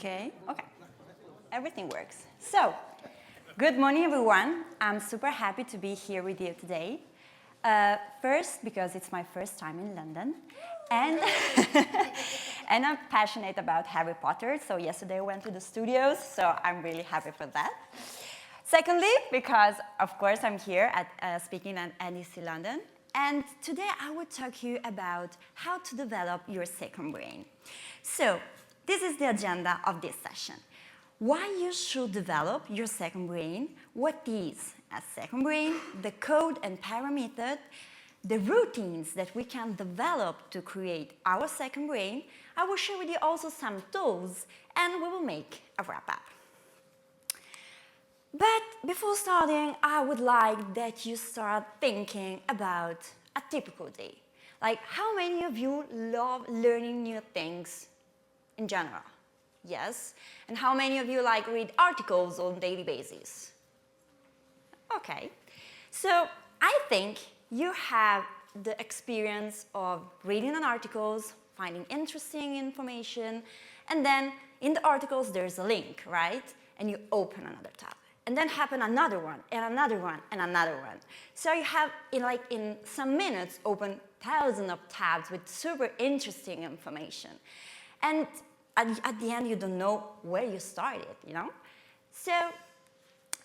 Okay. Everything works. So, good morning, everyone. I'm super happy to be here with you today. First, because it's my first time in London, and and I'm passionate about Harry Potter. So yesterday I went to the studios, so I'm really happy for that. Secondly, because of course I'm here at speaking at NDC London, and today I will talk to you about how to develop your second brain. So this is the agenda of this session. Why you should develop your second brain, what is a second brain, the code and parameter, the routines that we can develop to create our second brain. I will share with you also some tools, and we will make a wrap-up. But before starting, I would like that you start thinking about a typical day. Like, how many of you love learning new things in general? Yes. And how many of you like read articles on a daily basis? Okay. So I think you have the experience of reading an articles, finding interesting information, and then in the articles there's a link, right? And you open another tab. And then happen another one, and another one, and another one. So you have, in some minutes, open thousands of tabs with super interesting information. And at the end, you don't know where you started, you know? So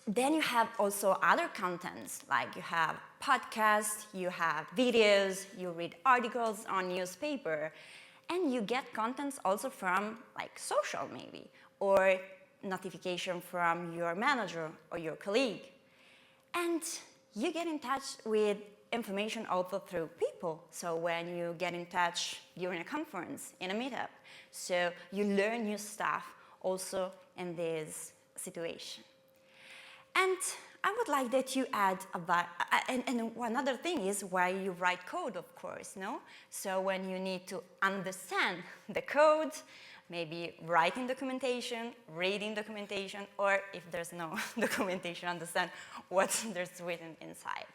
then you have also other contents, like you have podcasts, you have videos, you read articles on newspaper, and you get contents also from like social maybe, or notification from your manager or your colleague. And you get in touch with information also through people. So when you get in touch during a conference, in a meetup, so you learn new stuff also in this situation. And I would like that you add and one other thing is why you write code, of course, no? So when you need to understand the code, maybe writing documentation, reading documentation, or if there's no documentation, understand what there's written inside.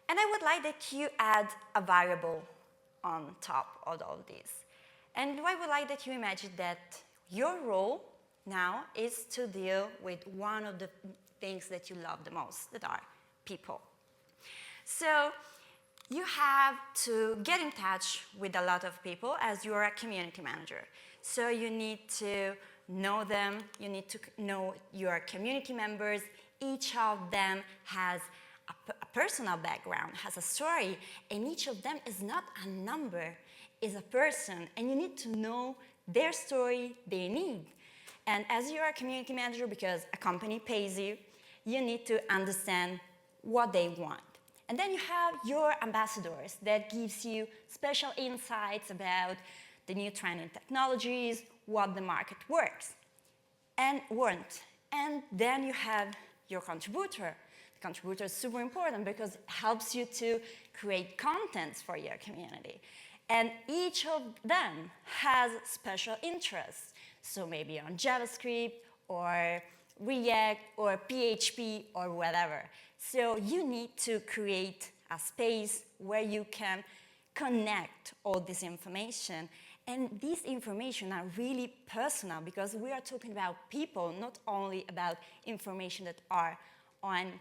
And I would like that you add a variable on top of all this. And I would like that you imagine that your role now is to deal with one of the things that you love the most, that are people. So you have to get in touch with a lot of people as you are a community manager. So you need to know them, you need to know your community members. Each of them has a personal background, has a story, and each of them is not a number, is a person, and you need to know their story, their need. And as you're a community manager, because a company pays you, you need to understand what they want. And then you have your ambassadors that gives you special insights about the new trending technologies, what the market works and won't. And then you have your contributor. The contributor is super important because it helps you to create contents for your community. And each of them has special interests. So maybe on JavaScript or React or PHP or whatever. So you need to create a space where you can connect all this information. And these information are really personal because we are talking about people, not only about information that are on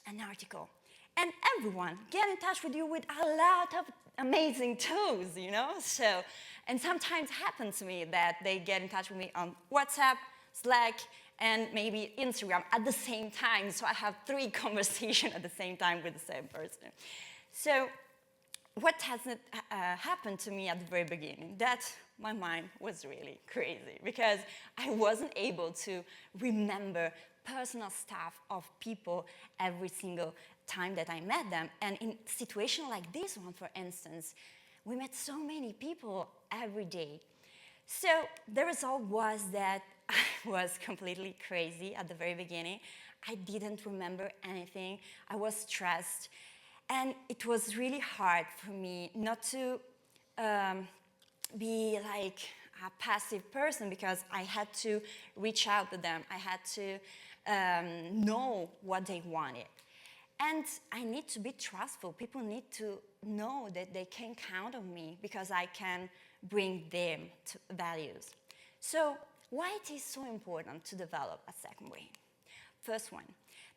an article. And everyone get in touch with you with a lot of amazing tools, you know? So, and sometimes it happens to me that they get in touch with me on WhatsApp, Slack, and maybe Instagram at the same time. So I have 3 conversations at the same time with the same person. So what hasn't happened to me at the very beginning? That my mind was really crazy because I wasn't able to remember personal stuff of people every single time that I met them. And in a situation like this one, for instance, we met so many people every day. So the result was that I was completely crazy at the very beginning. I didn't remember anything. I was stressed. And it was really hard for me not to be like a passive person because I had to reach out to them. I had to know what they wanted. And I need to be trustful. People need to know that they can count on me because I can bring them to values. So why it is so important to develop a second brain? First one,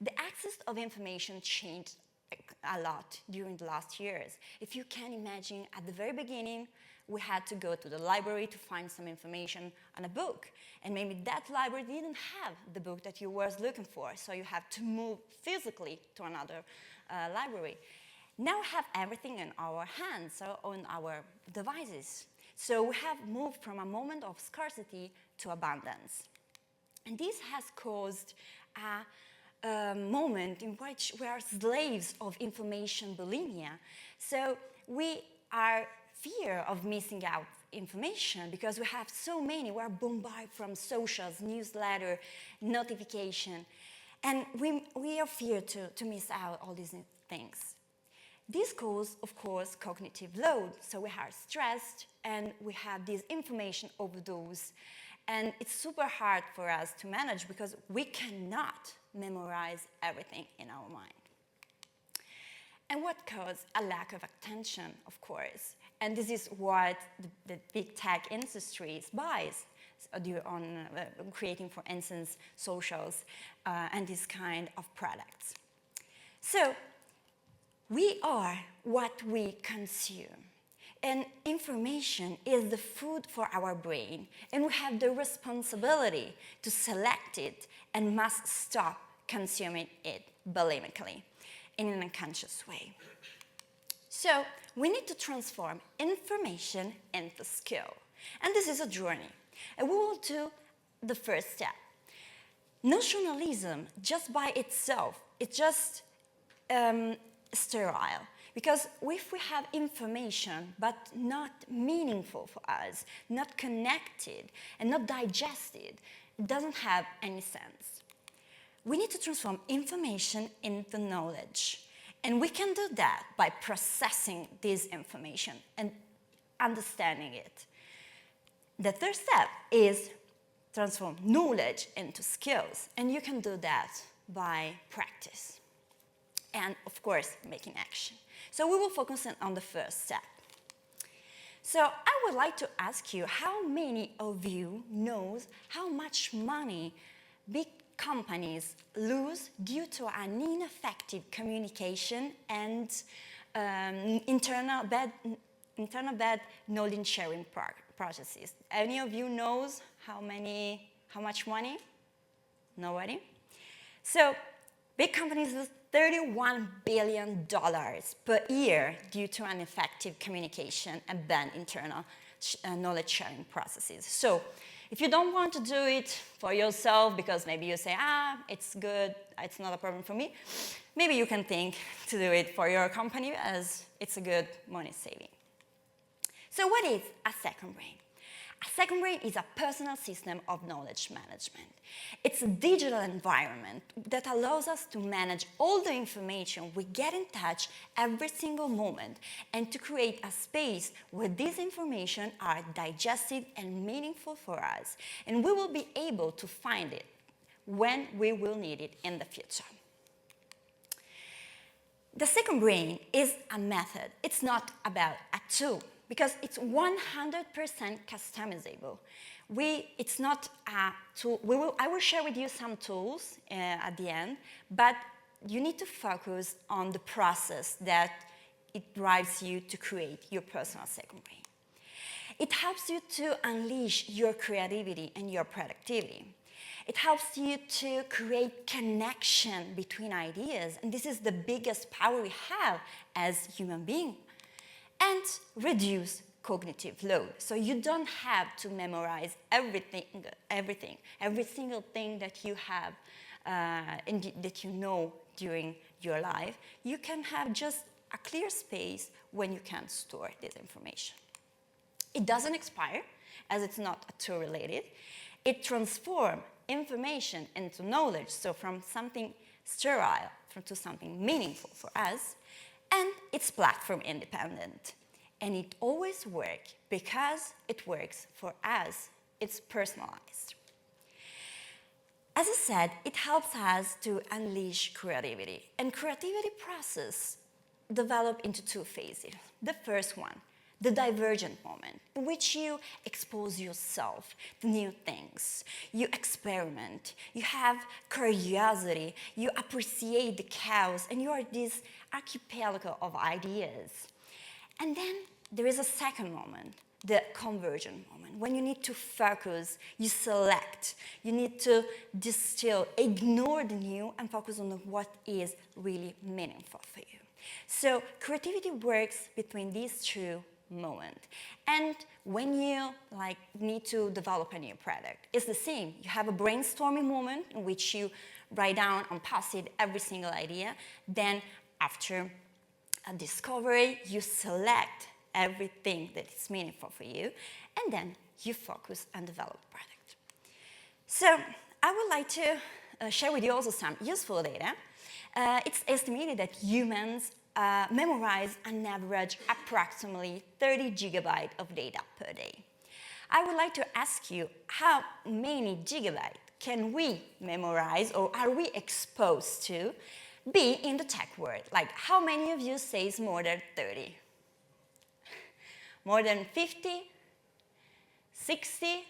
the access of information changed a lot during the last years. If you can imagine, at the very beginning, we had to go to the library to find some information on a book. And maybe that library didn't have the book that you were looking for, so you have to move physically to another library. Now we have everything in our hands, so on our devices. So we have moved from a moment of scarcity to abundance. And this has caused a moment in which we are slaves of information bulimia. So we are fear of missing out information because we have so many. We are bombarded from socials, newsletter, notification, and we are fear to miss out all these things. This causes, of course, cognitive load. So we are stressed and we have this information overdose. And it's super hard for us to manage because we cannot memorize everything in our mind. And what causes a lack of attention, of course. And this is what the big tech industry buys on creating, for instance, socials and this kind of products. So we are what we consume. And information is the food for our brain, and we have the responsibility to select it and must stop consuming it bulimically in an unconscious way. So we need to transform information into skill, and this is a journey. And we will do the first step. Notionalism, just by itself, it's just sterile. Because if we have information but not meaningful for us, not connected, and not digested, it doesn't have any sense. We need to transform information into knowledge. And we can do that by processing this information and understanding it. The third step is transform knowledge into skills. And you can do that by practice. And, of course, making action. So we will focus on the first step. So I would like to ask you, how many of you knows how much money big companies lose due to an ineffective communication and internal bad knowledge sharing processes? Any of you knows how much money? Nobody? So big companies lose $31 billion per year due to ineffective communication and bad internal knowledge sharing processes. So if you don't want to do it for yourself because maybe you say, it's good, it's not a problem for me, maybe you can think to do it for your company as it's a good money saving. So what is a second brain? A second brain is a personal system of knowledge management. It's a digital environment that allows us to manage all the information we get in touch every single moment and to create a space where this information are digested and meaningful for us, and we will be able to find it when we will need it in the future. The second brain is a method. It's not about a tool, because it's 100% customizable. It's not a tool. I will share with you some tools at the end, but you need to focus on the process that it drives you to create your personal second brain. It helps you to unleash your creativity and your productivity. It helps you to create connection between ideas, and this is the biggest power we have as human beings. And reduce cognitive load. So you don't have to memorize everything, every single thing that you have that you know during your life. You can have just a clear space when you can store this information. It doesn't expire, as it's not tool related. It transforms information into knowledge, so from something sterile to something meaningful for us. And it's platform independent. And it always works because it works for us. It's personalized. As I said, it helps us to unleash creativity. And creativity process develop into two phases. The first one, the divergent moment, in which you expose yourself to new things, you experiment, you have curiosity, you appreciate the chaos, and you are this archipelago of ideas. And then there is a second moment, the convergent moment, when you need to focus, you select, you need to distill, ignore the new and focus on what is really meaningful for you. So creativity works between these two moments. And when you need to develop a new product, it's the same. You have a brainstorming moment in which you write down on Post-it every single idea. Then after a discovery, you select everything that is meaningful for you, and then you focus and develop a product. So I would like to share with you also some useful data. It's estimated that humans memorize on average approximately 30 gigabytes of data per day. I would like to ask you, how many gigabytes can we memorize or are we exposed to be in the tech world? Like, how many of you says more than 30? More than 50? 60?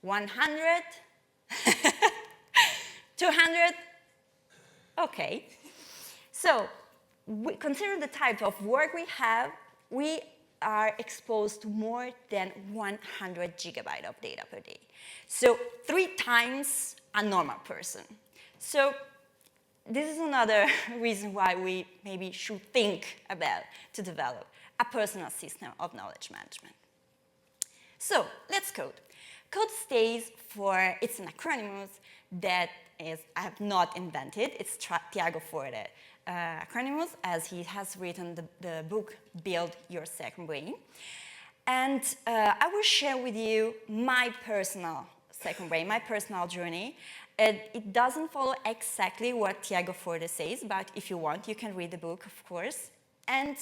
100? 200? Okay. So, consider the type of work we have. We are exposed to more than 100 gigabytes of data per day. So 3 times a normal person. So this is another reason why we maybe should think about to develop a personal system of knowledge management. So let's code. Code stands for, it's an acronym that is, I have not invented, it's Tiago Forte acronyms, as he has written the book Build Your Second Brain. And I will share with you my personal second brain, my personal journey. It doesn't follow exactly what Tiago Forte says, but if you want, you can read the book, of course. And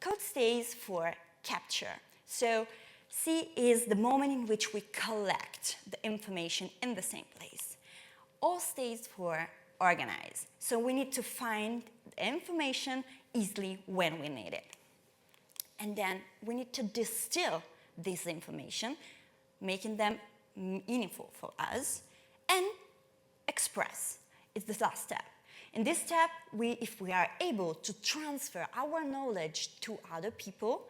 code stays for capture. So C is the moment in which we collect the information in the same place. O stays for organize. So we need to find the information easily when we need it. And then we need to distill this information, making them meaningful for us, and express. It's the last step. In this step, if we are able to transfer our knowledge to other people,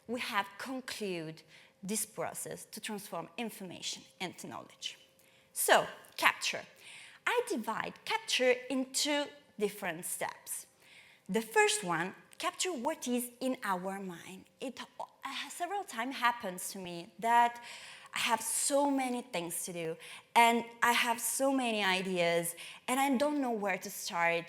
we have concluded this process to transform information into knowledge. So, capture. I divide capture into different steps. The first one, capture what is in our mind. It several times happens to me that I have so many things to do, and I have so many ideas, and I don't know where to start,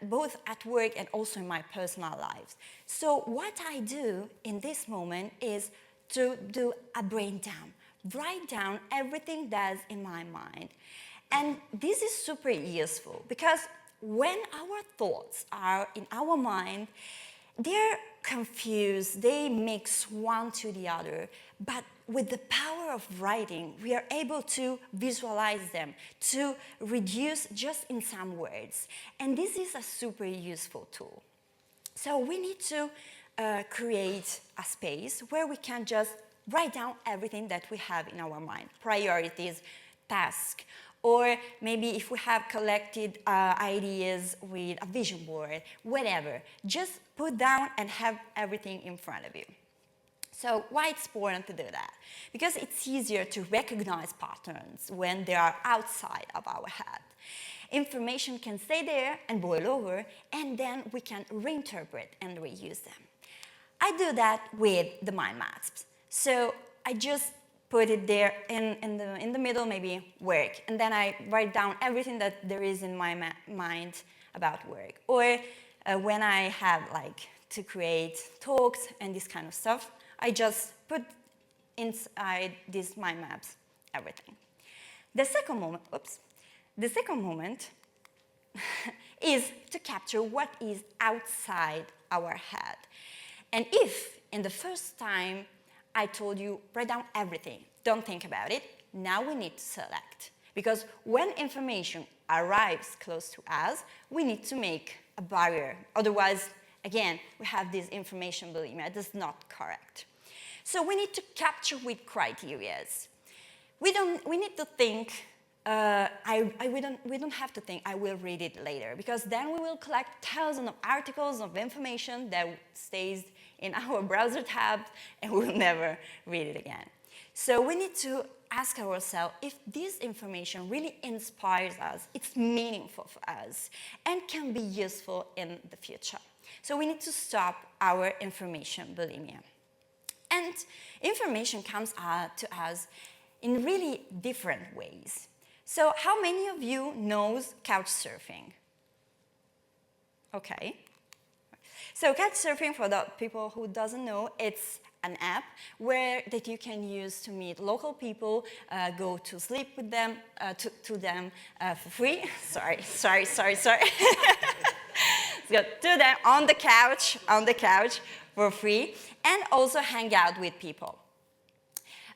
both at work and also in my personal lives. So what I do in this moment is to do a brain dump, write down everything that's in my mind. And this is super useful because when our thoughts are in our mind, they're confused, they mix one to the other, but with the power of writing, we are able to visualize them, to reduce just in some words. And this is a super useful tool. So we need to create a space where we can just write down everything that we have in our mind, priorities, tasks, or maybe if we have collected ideas with a vision board, whatever, just put down and have everything in front of you. So why it's important to do that? Because it's easier to recognize patterns when they are outside of our head. Information can stay there and boil over, and then we can reinterpret and reuse them. I do that with the mind maps. So I just put it there in the middle, maybe work, and then I write down everything that there is in my mind about work. Or when I have to create talks and this kind of stuff, I just put inside these mind maps everything. The second moment is to capture what is outside our head. And if in the first time I told you, write down everything, don't think about it, now we need to select. Because when information arrives close to us, we need to make a barrier. Otherwise, again, we have this information bulimia. That's not correct. So we need to capture with criteria. We need to think, we don't have to think, I will read it later, because then we will collect thousands of articles of information that stays in our browser tab and we'll never read it again. So we need to ask ourselves if this information really inspires us, it's meaningful for us, and can be useful in the future. So we need to stop our information bulimia. And information comes to us in really different ways. So how many of you knows couch surfing? Okay. So couch surfing, for the people who doesn't know, it's an app that you can use to meet local people, go to sleep with them, to them for free. Sorry. Go to them on the couch for free, and also hang out with people.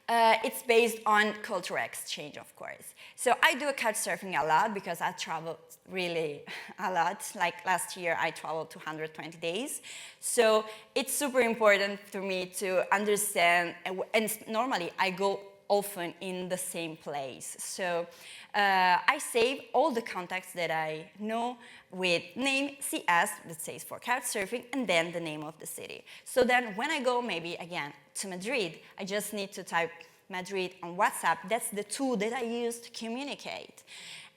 It's based on cultural exchange, of course. So I do couch surfing a lot because I travel really a lot. Like last year, I traveled 220 days. So it's super important for me to understand, and normally I go often in the same place. So I save all the contacts that I know with name CS, that says for couch surfing, and then the name of the city. So then when I go maybe again to Madrid, I just need to type Madrid on WhatsApp. That's the tool that I use to communicate.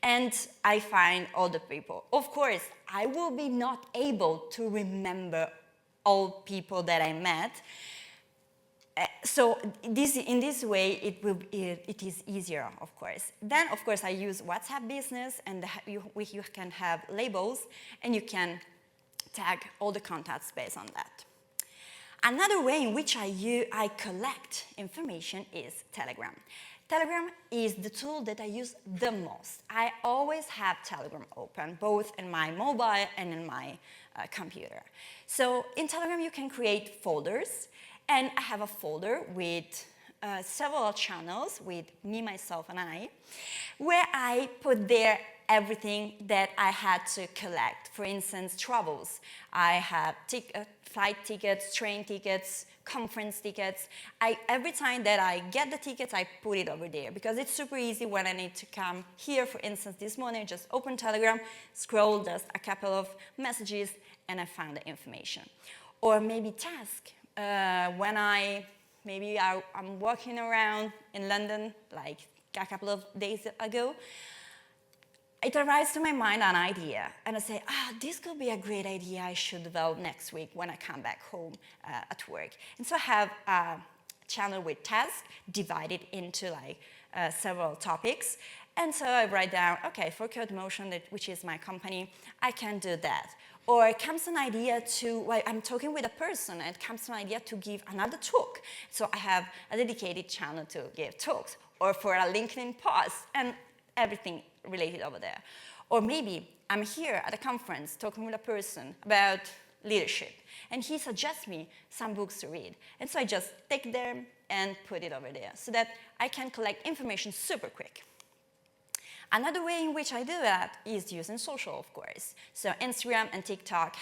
And I find all the people. Of course, I will be not able to remember all people that I met. So in this way, it is easier, of course. Then, of course, I use WhatsApp Business, and you can have labels, and you can tag all the contacts based on that. Another way in which I collect information is Telegram. Telegram is the tool that I use the most. I always have Telegram open, both in my mobile and in my computer. So in Telegram, you can create folders. And I have a folder with several channels with me, myself, and I, where I put there everything that I had to collect. For instance, travels. I have flight tickets, train tickets, conference tickets. Every time that I get the tickets, I put it over there because it's super easy when I need to come here. For instance, this morning, just open Telegram, scroll just a couple of messages, and I found the information. Or maybe task. When I'm walking around in London, like a couple of days ago, it arrives to my mind an idea, and I say, this could be a great idea I should develop next week when I come back home at work. And so I have a channel with tasks divided into several topics. And so I write down, okay, for Code Motion, which is my company, I can do that. Or it comes an idea I'm talking with a person, and it comes an idea to give another talk. So I have a dedicated channel to give talks, or for a LinkedIn post, and everything related over there. Or maybe I'm here at a conference talking with a person about leadership, and he suggests me some books to read. And so I just take them and put it over there so that I can collect information super quick. Another way in which I do that is using social, of course. So Instagram and TikTok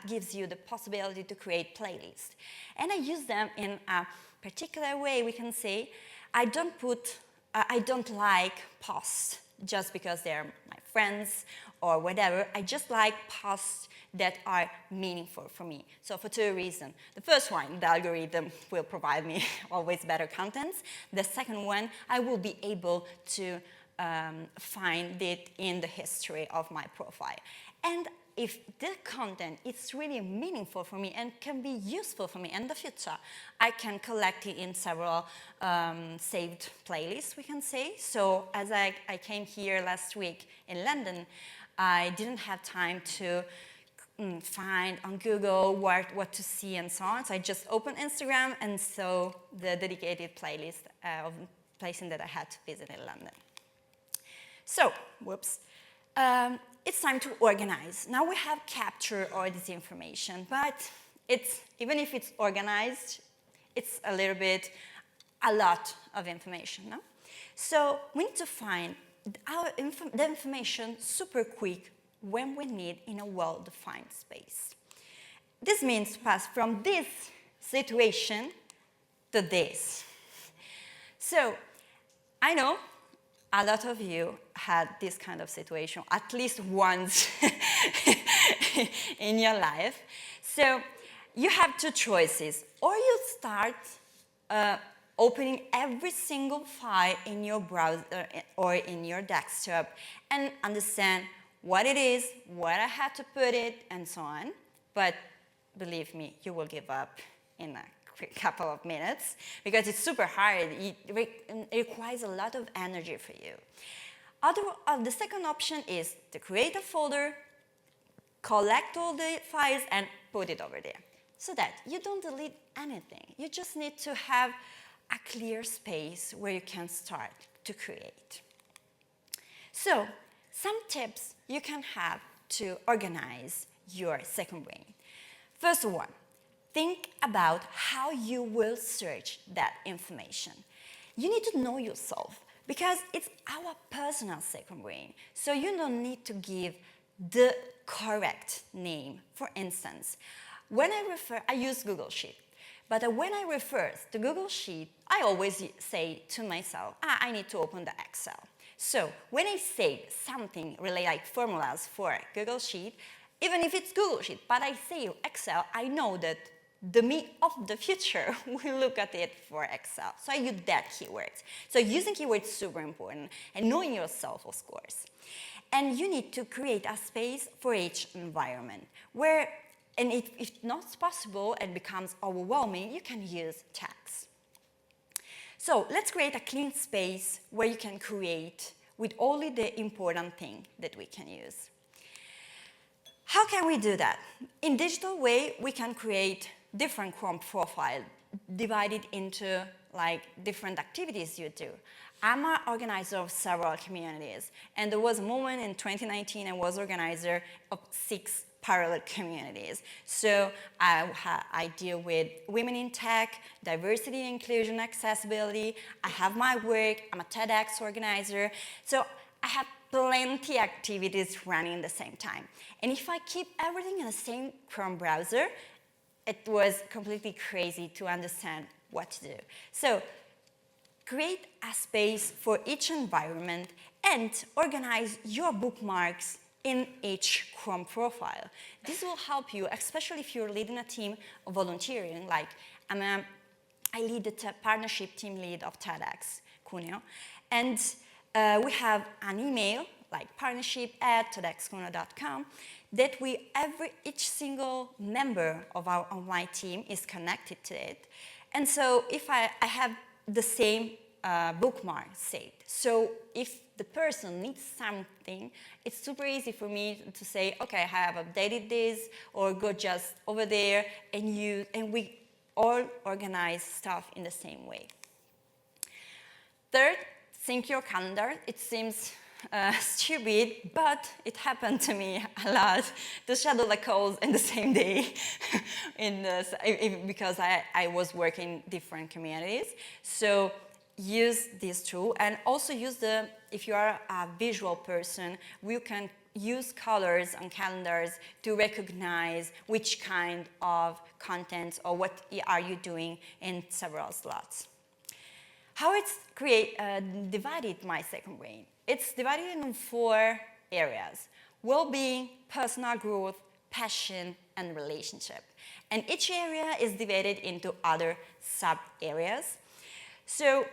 gives you the possibility to create playlists. And I use them in a particular way, we can say. I don't like posts just because they're my friends or whatever. I just like posts that are meaningful for me. So for two reasons. The first one, the algorithm will provide me always better contents. The second one, I will be able to find it in the history of my profile. And if the content is really meaningful for me and can be useful for me in the future, I can collect it in several saved playlists, we can say. So as I came here last week in London, I didn't have time to find on Google what to see and so on. So I just opened Instagram and saw the dedicated playlist of places that I had to visit in London. So, it's time to organize. Now we have captured all this information, but even if it's organized, it's a lot of information, no? So we need to find the information super quick when we need in a well-defined space. this means to pass from this situation to this. So I know a lot of you had this kind of situation at least once in your life. So you have two choices. Or you start opening every single file in your browser or in your desktop and understand what it is, where I have to put it, and so on. But believe me, you will give up in a quick couple of minutes because it's super hard. It requires a lot of energy for you. The second option is to create a folder, collect all the files, and put it over there so that you don't delete anything. You just need to have a clear space where you can start to create. So, some tips you can have to organize your second brain. First one, think about how you will search that information. You need to know yourself because it's our personal second brain. So you don't need to give the correct name. For instance, when I use Google Sheet. But when I refer to Google Sheet, I always say to myself, I need to open the Excel. So when I say something related like formulas for Google Sheet, even if it's Google Sheet, but I say Excel, I know that the me of the future will look at it for Excel. So I use that keywords. So using keywords is super important, and knowing yourself, of course. And you need to create a space for each environment where, and if not possible and becomes overwhelming, you can use tags. So let's create a clean space where you can create with only the important thing that we can use. How can we do that? In digital way, we can create different Chrome profile divided into like different activities you do. I'm an organizer of several communities, and there was a moment in 2019 I was organizer of 6 parallel communities. So I deal with women in tech, diversity, inclusion, accessibility. I have my work, I'm a TEDx organizer. So I have plenty of activities running at the same time. And if I keep everything in the same Chrome browser, it was completely crazy to understand what to do. So create a space for each environment and organize your bookmarks in each Chrome profile. This will help you, especially if you're leading a team of volunteering, like I lead the partnership team lead of TEDx, Cuneo, and we have an email, like partnership@tedxcuneo.com, that each single member of our online team is connected to it. And so if I have the same bookmark saved. So if the person needs something, it's super easy for me to say, okay, I have updated this, or go just over there, and we all organize stuff in the same way. Third, sync your calendar. It seems stupid, but it happened to me a lot to schedule the calls in the same day because I was working in different communities. So use this tool, and also use if you are a visual person, you can use colors on calendars to recognize which kind of content or what are you doing in several slots. How it's divided my second brain? It's divided into 4 areas: well-being, personal growth, passion, and relationship. And each area is divided into other sub-areas. So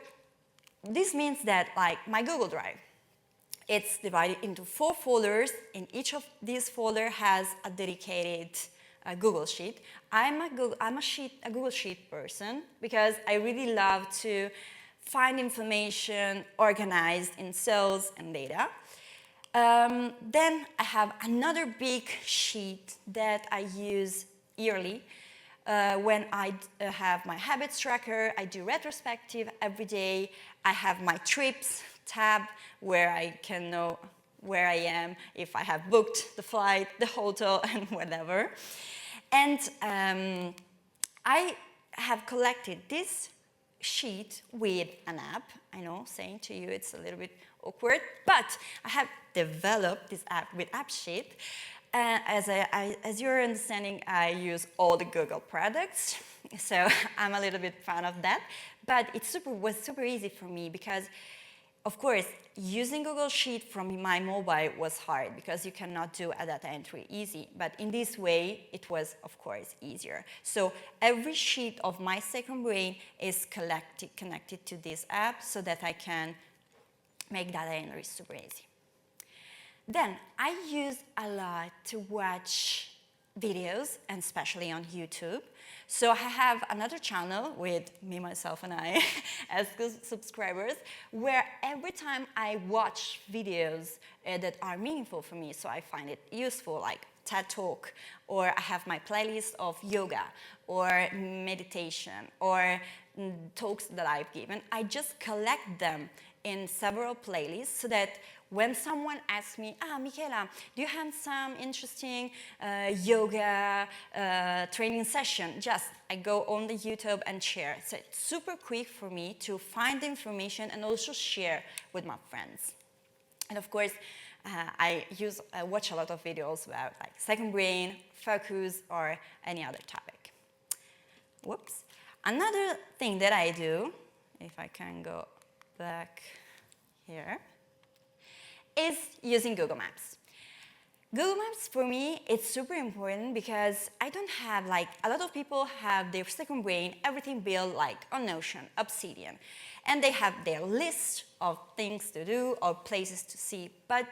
this means that, like my Google Drive, it's divided into 4 folders, and each of these folders has a dedicated Google Sheet. I'm a Google Sheet person because I really love to find information organized in cells and data. Then I have another big sheet that I use yearly. When I have my habits tracker, I do retrospective every day. I have my trips tab where I can know where I am, if I have booked the flight, the hotel, and whatever. And I have collected this sheet with an app. I know, saying to you it's a little bit awkward, but I have developed this app with AppSheet As you're understanding, I use all the Google products, so I'm a little bit fan of that. But it was super easy for me because, of course, using Google Sheet from my mobile was hard because you cannot do a data entry easy. But in this way, it was, of course, easier. So every sheet of my second brain is connected to this app so that I can make data entry super easy. Then I use a lot to watch videos, and especially on YouTube. So I have another channel with me, myself, and I as subscribers, where every time I watch videos that are meaningful for me, so I find it useful, like TED Talk, or I have my playlist of yoga, or meditation, or talks that I've given, I just collect them in several playlists so that when someone asks me, Michela, do you have some interesting yoga training session? I go on the YouTube and share. So it's super quick for me to find the information and also share with my friends. And of course, I watch a lot of videos about like second brain, focus, or any other topic. Whoops. Another thing that I do, if I can go back here, is using Google Maps. Google Maps for me, it's super important because I don't have like, a lot of people have their second brain, everything built like on Notion, Obsidian, and they have their list of things to do or places to see, but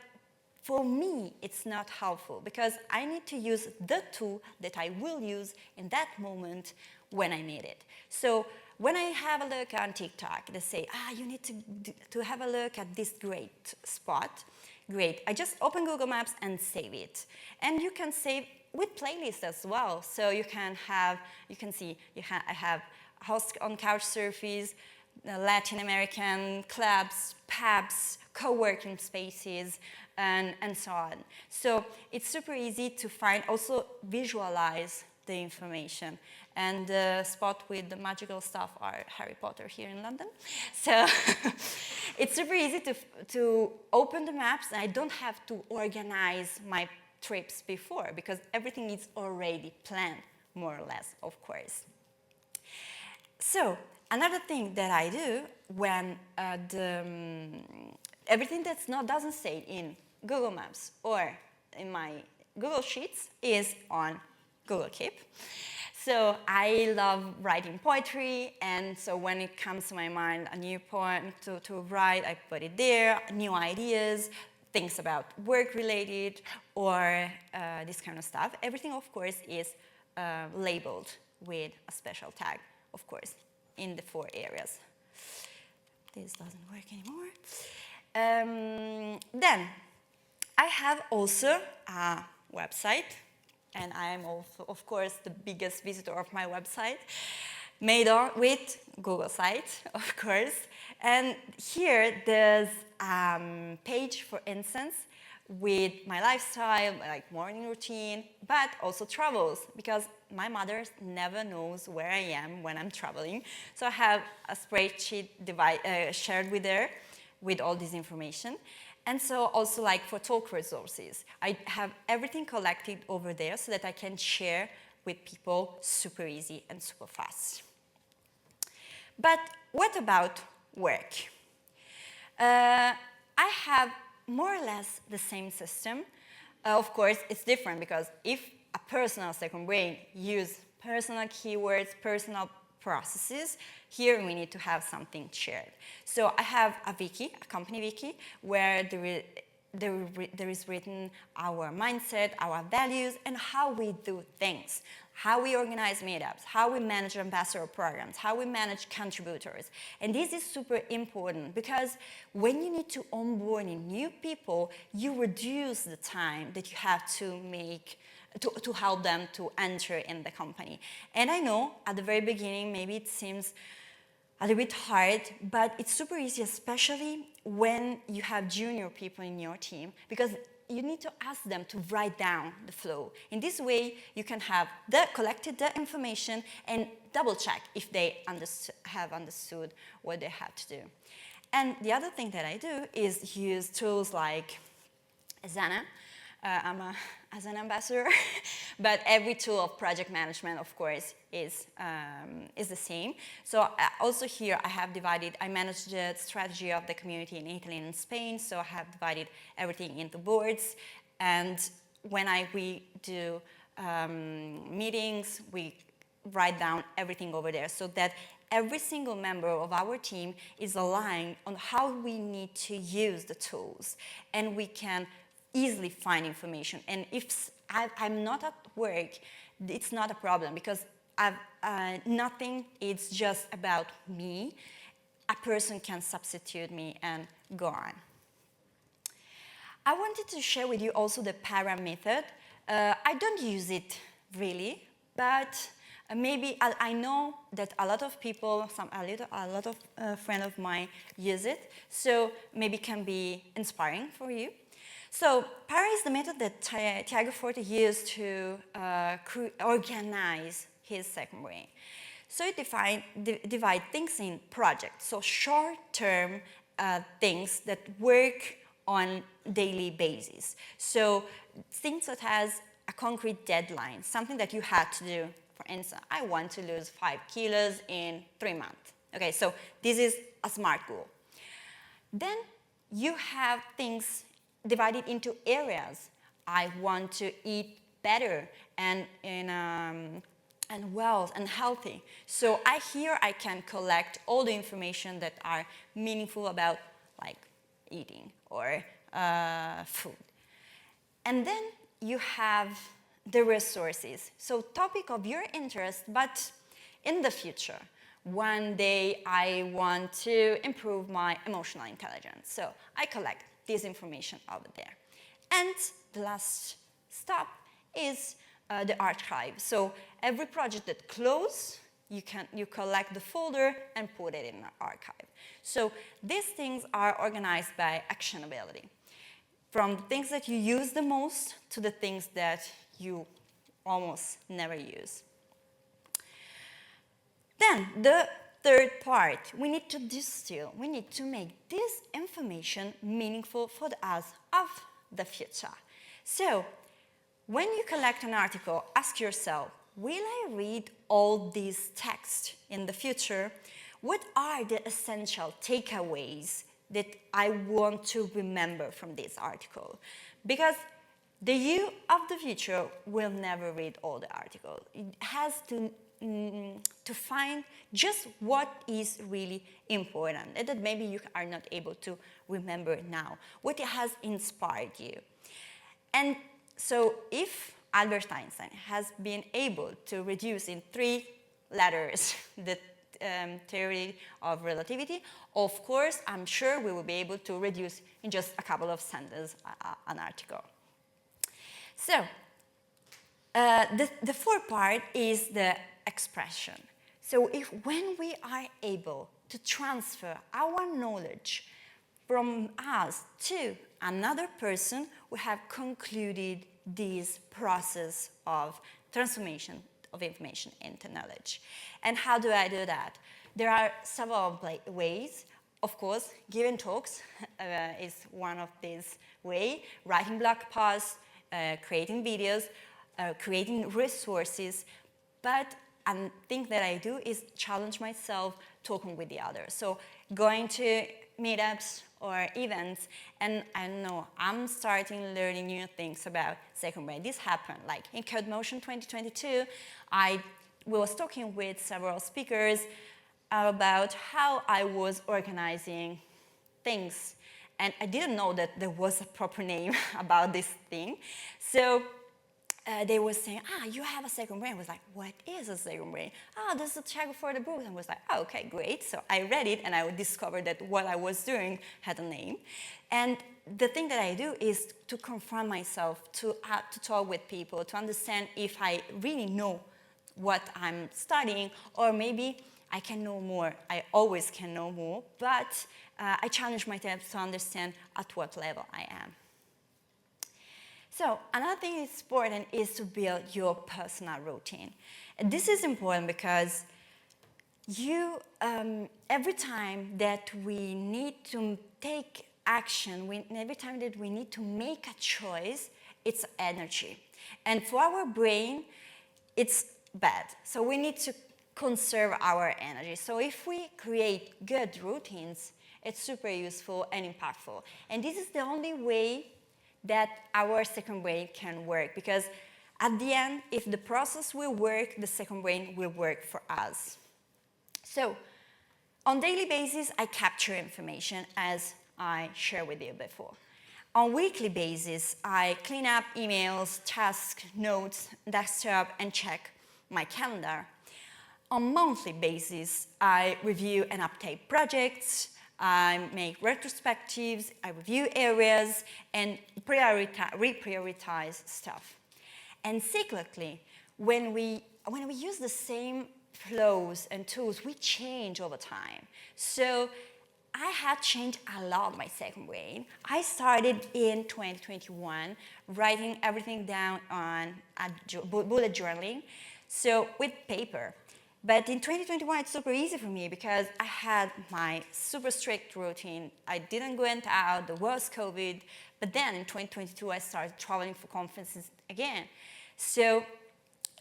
for me, it's not helpful because I need to use the tool that I will use in that moment when I need it. So when I have a look on TikTok, they say, you need to have a look at this great spot. Great, I just open Google Maps and save it. And you can save with playlists as well. So you can see, I have host on couch surfers, Latin American clubs, pubs, co-working spaces, and so on. So it's super easy to find, also visualize the information. And the spot with the magical stuff are Harry Potter here in London. So it's super easy to open the maps, and I don't have to organize my trips before because everything is already planned, more or less, of course. So another thing that I do when everything doesn't stay in Google Maps or in my Google Sheets is on Google Keep. So I love writing poetry, and so when it comes to my mind, a new poem to write, I put it there, new ideas, things about work-related, or this kind of stuff. Everything, of course, is labeled with a special tag, of course, in the 4 areas. This doesn't work anymore. Then, I have also a website, and I am also, of course, the biggest visitor of my website, made with Google Sites, of course. And here there's a page, for instance, with my lifestyle, like morning routine, but also travels, because my mother never knows where I am when I'm traveling. So I have a spreadsheet shared with her with all this information. And so also like for talk resources, I have everything collected over there so that I can share with people super easy and super fast. But what about work? I have more or less the same system. Of course, it's different because if a personal second brain use personal keywords, personal processes, here we need to have something shared. So I have a wiki, a company wiki, where there is written our mindset, our values, and how we do things, how we organize meetups, how we manage ambassador programs, how we manage contributors. And this is super important because when you need to onboard new people, you reduce the time that you have to make to help them to enter in the company. And I know at the very beginning, maybe it seems a little bit hard, but it's super easy, especially when you have junior people in your team, because you need to ask them to write down the flow. In this way, you can have collected the information and double check if they have understood what they have to do. And the other thing that I do is use tools like Asana, as an ambassador, but every tool of project management, of course, is the same. So also here I manage the strategy of the community in Italy and in Spain, so I have divided everything into boards, and when we do meetings, we write down everything over there so that every single member of our team is aligned on how we need to use the tools, and we can easily find information. And if I'm not at work, it's not a problem, because nothing is just about me. A person can substitute me and go on. I wanted to share with you also the para method. I don't use it really, but maybe I know that a lot of people, a lot of friends of mine use it, so maybe it can be inspiring for you. So para is the method that Tiago Forte used to organize his second brain. So it divide things in projects, so short-term things that work on daily basis. So things that has a concrete deadline, something that you had to do. For instance, I want to lose 5 kilos in 3 months. Okay, so this is a SMART goal. Then you have things divided into areas. I want to eat better and well and healthy. So here I can collect all the information that are meaningful about, like, eating or food. And then you have the resources. So topic of your interest, but in the future. One day I want to improve my emotional intelligence. So I collect this information over there. And the last stop is the archive. So every project that closes, you collect the folder and put it in an archive. So these things are organized by actionability. From the things that you use the most to the things that you almost never use. Then the third part, we need to distill. We need to make this information meaningful for us of the future. So when you collect an article, ask yourself, will I read all these texts in the future? What are the essential takeaways that I want to remember from this article? Because the you of the future will never read all the articles. It has to find just what is really important and that maybe you are not able to remember now, what has inspired you. And so if Albert Einstein has been able to reduce in 3 letters the theory of relativity, of course, I'm sure we will be able to reduce in just a couple of sentences an article. So the fourth part is the expression. So when we are able to transfer our knowledge from us to another person, we have concluded this process of transformation of information into knowledge. And how do I do that? There are several ways. Of course, giving talks is one of these ways. Writing blog posts, creating videos, creating resources. But a thing that I do is challenge myself talking with the others. So going to meetups or events, and I know I'm starting learning new things about second brain. This happened, like in Code Motion 2022, I was talking with several speakers about how I was organizing things, and I didn't know that there was a proper name about this thing. So they were saying, you have a second brain. I was like, what is a second brain? This is a check for the book. And I was like, okay, great. So I read it, and I discovered that what I was doing had a name. And the thing that I do is to confront myself, to talk with people, to understand if I really know what I'm studying, or maybe I can know more. I always can know more, but I challenge myself to understand at what level I am. So another thing that's important is to build your personal routine. And this is important because every time that we need to take action, every time that we need to make a choice, it's energy. And for our brain, it's bad. So we need to conserve our energy. So if we create good routines, it's super useful and impactful. And this is the only way that our second brain can work, because at the end, if the process will work, the second brain will work for us. So on daily basis, I capture information as I shared with you before. On weekly basis, I clean up emails, tasks, notes, desktop, and check my calendar. On monthly basis, I review and update projects, I make retrospectives, I review areas, and reprioritize stuff. And cyclically, when we use the same flows and tools, we change over time. So I had changed a lot my second brain. I started in 2021 writing everything down on bullet journaling, so with paper. But in 2021, it's super easy for me because I had my super strict routine. I didn't go out, there was COVID. But then in 2022, I started traveling for conferences again. So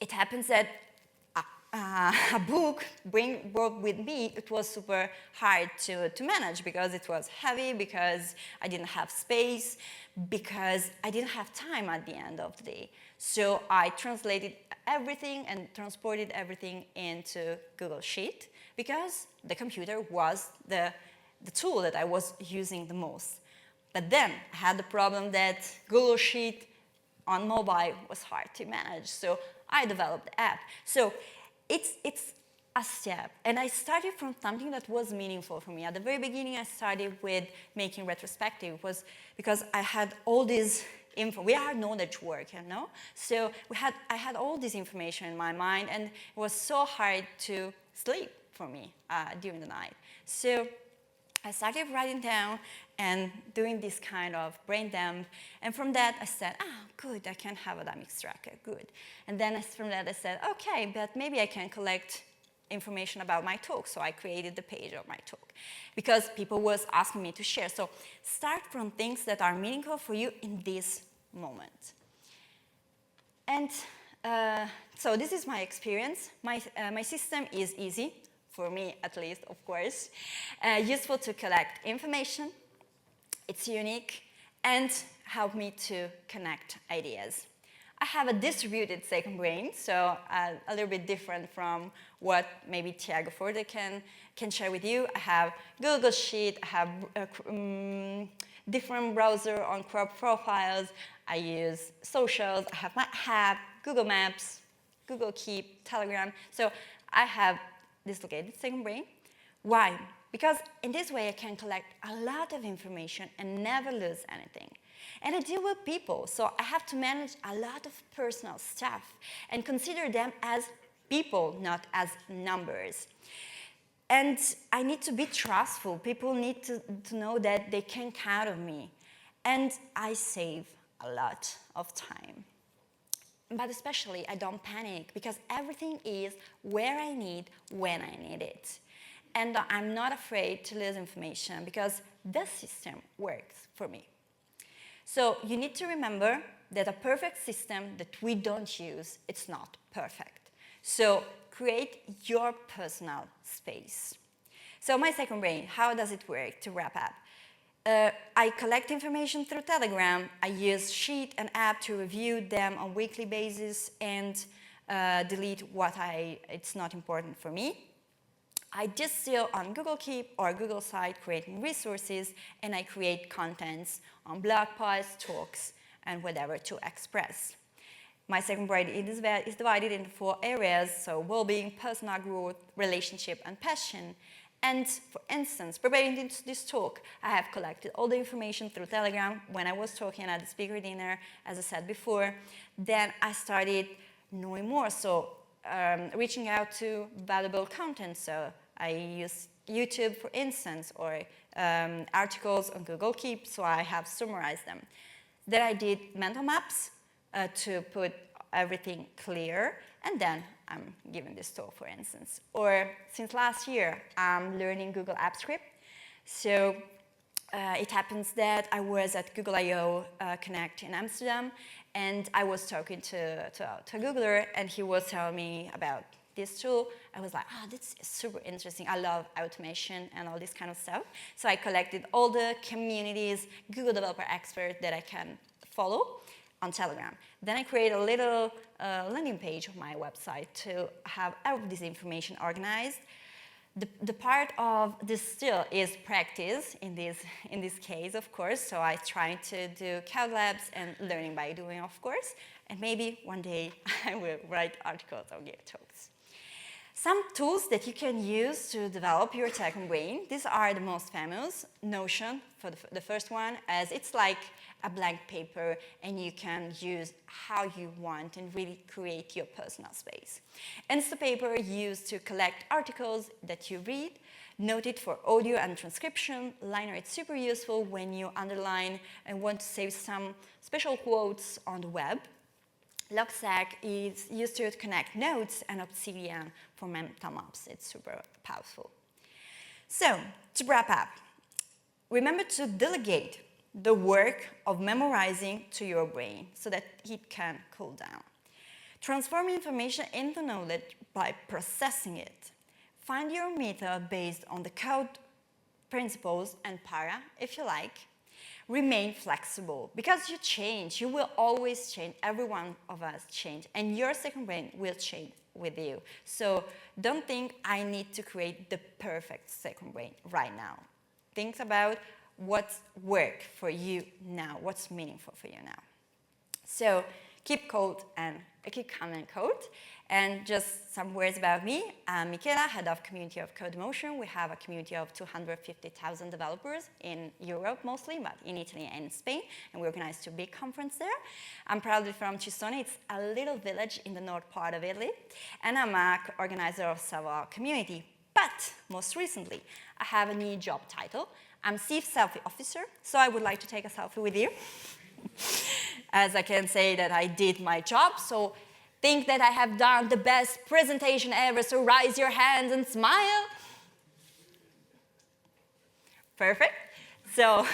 it happens that a book brought with me, it was super hard to manage because it was heavy, because I didn't have space, because I didn't have time at the end of the day. So I translated everything and transported everything into Google Sheet because the computer was the tool that I was using the most. But then I had the problem that Google Sheet on mobile was hard to manage, so I developed the app. So it's a step, and I started from something that was meaningful for me. At the very beginning, I started with making retrospective. It was because I had all this info. We are knowledge work, you know? So I had all this information in my mind, and it was so hard to sleep for me during the night. So I started writing down and doing this kind of brain dump, and from that I said, good, I can have a dynamics tracker, good. And then from that I said, okay, but maybe I can collect information about my talk, so I created the page of my talk, because people was asking me to share. So start from things that are meaningful for you in this moment. And so this is my experience. My system is easy, for me at least, of course, useful to collect information. It's unique and help me to connect ideas. I have a distributed second brain, so a little bit different from what maybe Tiago Forte can share with you. I have Google Sheet, I have different browser on crop profiles, I use socials, I have my app, Google Maps, Google Keep, Telegram. So I have dislocated second brain. Why? Because in this way I can collect a lot of information and never lose anything. And I deal with people, so I have to manage a lot of personal stuff and consider them as people, not as numbers. And I need to be trustful. People need to know that they can count on me. And I save a lot of time. But especially, I don't panic because everything is where I need, when I need it. And I'm not afraid to lose information because the system works for me. So you need to remember that a perfect system that we don't use, it's not perfect. So create your personal space. So my second brain, how does it work, to wrap up? I collect information through Telegram. I use Sheet and app to review them on a weekly basis and delete what it's not important for me. I distill on Google Keep or Google Site, creating resources, and I create contents on blog posts, talks, and whatever to express. My second brain is divided into 4 areas, so well-being, personal growth, relationship, and passion. And for instance, preparing this talk, I have collected all the information through Telegram when I was talking at the speaker dinner, as I said before. Then I started knowing more, so reaching out to valuable content. So I use YouTube, for instance, or articles on Google Keep, so I have summarized them. Then I did mental maps to put everything clear, and then I'm giving this talk, for instance. Or since last year, I'm learning Google App Script. So it happens that I was at Google I/O Connect in Amsterdam, And I was talking to a Googler, and he was telling me about this tool. I was like, this is super interesting. I love automation and all this kind of stuff. So I collected all the communities, Google developer experts that I can follow on Telegram. Then I created a little landing page of my website to have all of this information organized. The part of this still is practice in this case, of course. So I try to do code labs and learning by doing, of course. And maybe one day I will write articles or give talks. Some tools that you can use to develop your second brain. These are the most famous. Notion for the first one, as it's like a blank paper and you can use how you want and really create your personal space. Instapaper used to collect articles that you read. Noted for audio and transcription. Liner is super useful when you underline and want to save some special quotes on the web. Logstack is used to connect nodes, and Obsidian for mental maps. It's super powerful. So, to wrap up, remember to delegate the work of memorizing to your brain so that it can cool down. Transform information into knowledge by processing it. Find your method based on the code principles and para, if you like. Remain flexible, because you change. You will always change. Every one of us change, and your second brain will change with you. So don't think I need to create the perfect second brain right now. Think about what's work for you now, what's meaningful for you now. So keep code and keep calm and code. And just some words about me. I'm Michela, head of community of CodeMotion. We have a community of 250,000 developers in Europe mostly, but in Italy and Spain, and we organized a big conference there. I'm proudly from Cistone. It's a little village in the north part of Italy, and I'm an organizer of several community. But most recently, I have a new job title. I'm Chief Selfie Officer, so I would like to take a selfie with you. As I can say that I did my job, so think that I have done the best presentation ever, so raise your hands and smile. Perfect. So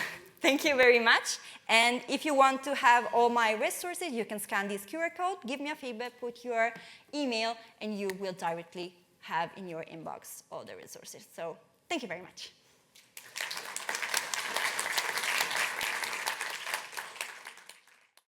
thank you very much. And if you want to have all my resources, you can scan this QR code, give me a feedback, put your email, and you will directly have in your inbox all the resources. So thank you very much.